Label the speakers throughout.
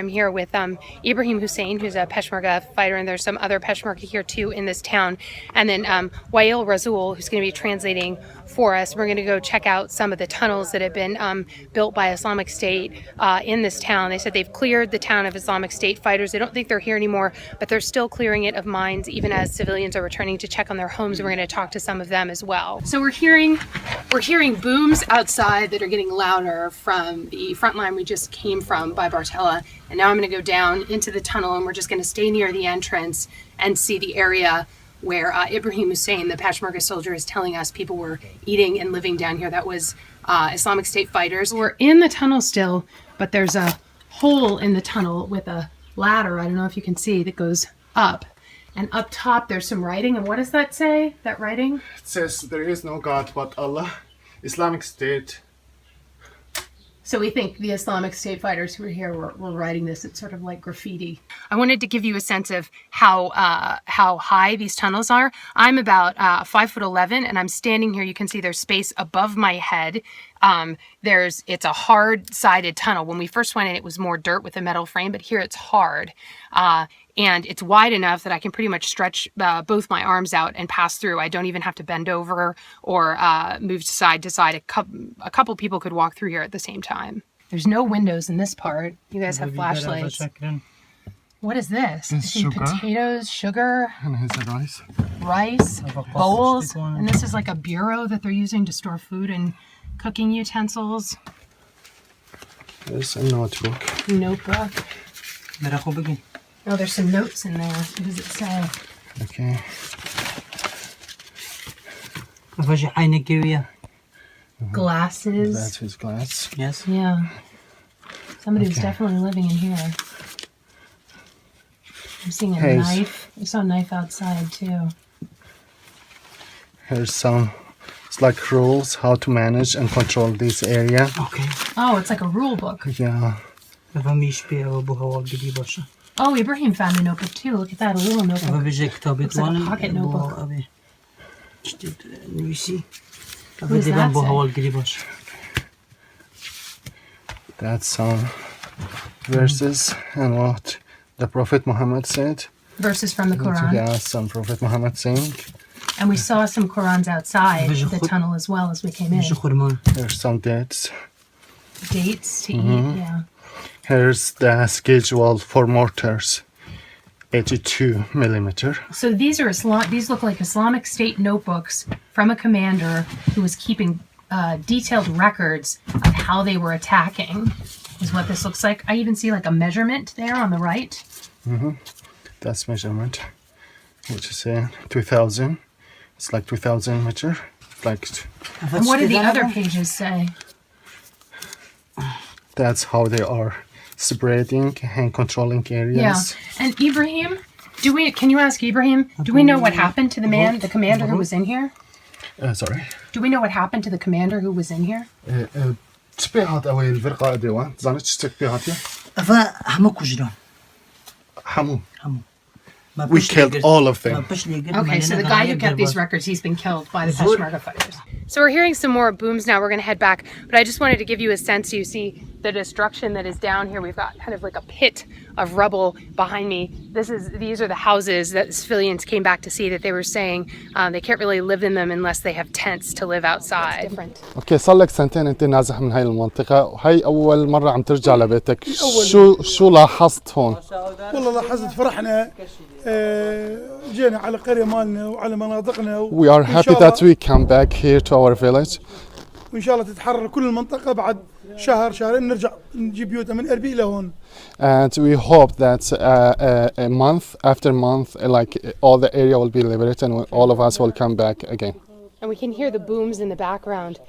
Speaker 1: I'm here with Ibrahim Hussein, who's a Peshmerga fighter, and there's some other Peshmerga here too in this town. And then Wael Razul, who's going to be translating for us. We're going to go check out some of the tunnels that have been built by Islamic State in this town. They said they've cleared the town of Islamic State fighters. They don't think they're here anymore, but they're still clearing it of mines, even as civilians are returning to check on their homes. We're going to talk to some of them as well. So we're hearing booms outside that are getting louder from the front line we just came from by Bartella. And now I'm going to go down into the tunnel, and we're just going to stay near the entrance and see the area where Ibrahim Hussein, the Peshmerga soldier, is telling us people were eating and living down here. That was Islamic State fighters. We're in the tunnel still, but there's a hole in the tunnel with a ladder, I don't know if you can see, that goes up. And up top there's some writing. And what does that say, that writing?
Speaker 2: It says, "There is no God but Allah, Islamic State."
Speaker 1: So we think the Islamic State fighters who were here were writing this. It's sort of like graffiti. I wanted to give you a sense of how high these tunnels are. I'm about 5'11", and I'm standing here. You can see there's space above my head. It's a hard-sided tunnel. When we first went in, it was more dirt with a metal frame, but here it's hard. And it's wide enough that I can pretty much stretch both my arms out and pass through. I don't even have to bend over or move side to side. A couple people could walk through here at the same time. There's no windows in this part. You guys have flashlights. What is this?
Speaker 2: It's sugar.
Speaker 1: Potatoes, sugar.
Speaker 2: And here's the rice.
Speaker 1: Rice, bowls. And this is like a bureau that they're using to store food and cooking utensils.
Speaker 2: There's a notebook.
Speaker 1: Notebook. Oh, there's some notes in there. What does it say?
Speaker 2: Okay.
Speaker 1: Glasses.
Speaker 2: That's his glass.
Speaker 3: Yes.
Speaker 1: Yeah. Somebody was definitely living in here. I'm seeing a knife. I saw a knife outside too.
Speaker 2: Here's some, it's like rules how to manage and control this area.
Speaker 3: Okay.
Speaker 1: Oh, it's like a rule book.
Speaker 2: Yeah.
Speaker 1: Oh, Ibrahim found a notebook too. Look at that, a little notebook. Looks like a pocket notebook.
Speaker 3: You see?
Speaker 1: What does that say?
Speaker 2: That's some verses and what the Prophet Muhammad said.
Speaker 1: Verses from the Quran.
Speaker 2: Yeah, some Prophet Muhammad saying.
Speaker 1: And we saw some Qurans outside the tunnel as well as we came in.
Speaker 2: There's some dates.
Speaker 1: Dates to eat, yeah.
Speaker 2: Here's the schedule for mortars, 82 millimeter.
Speaker 1: So these look like Islamic State notebooks from a commander who was keeping detailed records of how they were attacking, is what this looks like. I even see like a measurement there on the right.
Speaker 2: That's measurement, which is 2000. It's like 2000 meter. Like.
Speaker 1: And what do the other pages say?
Speaker 2: That's how they are spreading and controlling areas.
Speaker 1: Yeah. And Ibrahim, can you ask Ibrahim, do we know what happened to the commander who was in here?
Speaker 2: Sorry.
Speaker 1: Do we know what happened to the commander who was in here?
Speaker 2: We killed all of them.
Speaker 1: Okay, so the guy who kept these records, he's been killed by the Peshmerga fighters. So we're hearing some more booms now. We're going to head back, but I just wanted to give you a sense. You see the destruction that is down here. We've got kind of like a pit of rubble behind me. These are the houses that civilians came back to see, that they were saying they can't really live in them unless they have tents to live outside. It's different.
Speaker 2: اوكي صار لك سنتين انت نازح من هاي المنطقة وهي أول مرة عم ترجع لبيتك. شو لاحظت هون؟
Speaker 4: والله لاحظت فرحنا جينا على قرية مالنا وعلى مناطقنا.
Speaker 2: We are happy that we come back here to our village.
Speaker 4: وإن شاء الله تتحرر كل المنطقة بعد شهرين نرجع نجيب بيوتنا من أربيل لهون.
Speaker 2: And we hope that a month after month, like all the area will be liberated and all of us will come back again.
Speaker 1: And we can hear the booms in the background.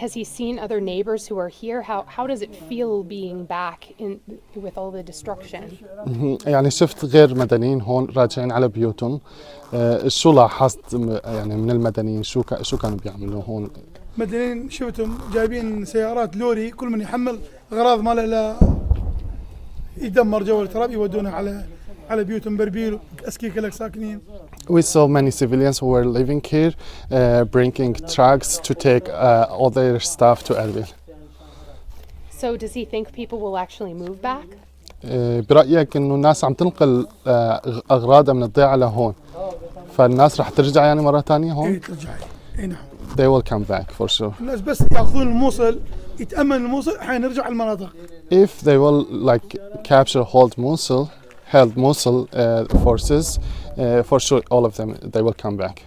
Speaker 1: Has he seen other neighbors who are here? How does it feel being back with all the destruction?
Speaker 2: يعني شفت غير مدنيين هون راجعين على بيوتهم. شو لاحظت يعني من المدنيين شو كانوا بيعملوا هون؟
Speaker 4: مدنيين شفتهم جايبين سيارات لوري كل من يحمل أغراض ماله لا يدمر جو التراب يودونه على بيوتهم بربيل أسكيك لك ساكنين.
Speaker 2: We saw many civilians who were living here, bringing trucks to take all their stuff to Erbil.
Speaker 1: So does he think people will actually move back?
Speaker 2: برأيك إنه الناس عم تنقل أغراضها من الضيعة لهون، فالناس رح ترجع يعني مرة تانية هون؟
Speaker 4: اي ترجع، اي نعم.
Speaker 2: They will come back for sure.
Speaker 4: الناس بس ياخذون الموصل، يتأمن الموصل حينرجع المناطق.
Speaker 2: If they will like capture, hold Mosul, held Mosul forces, for sure all of them they will come back.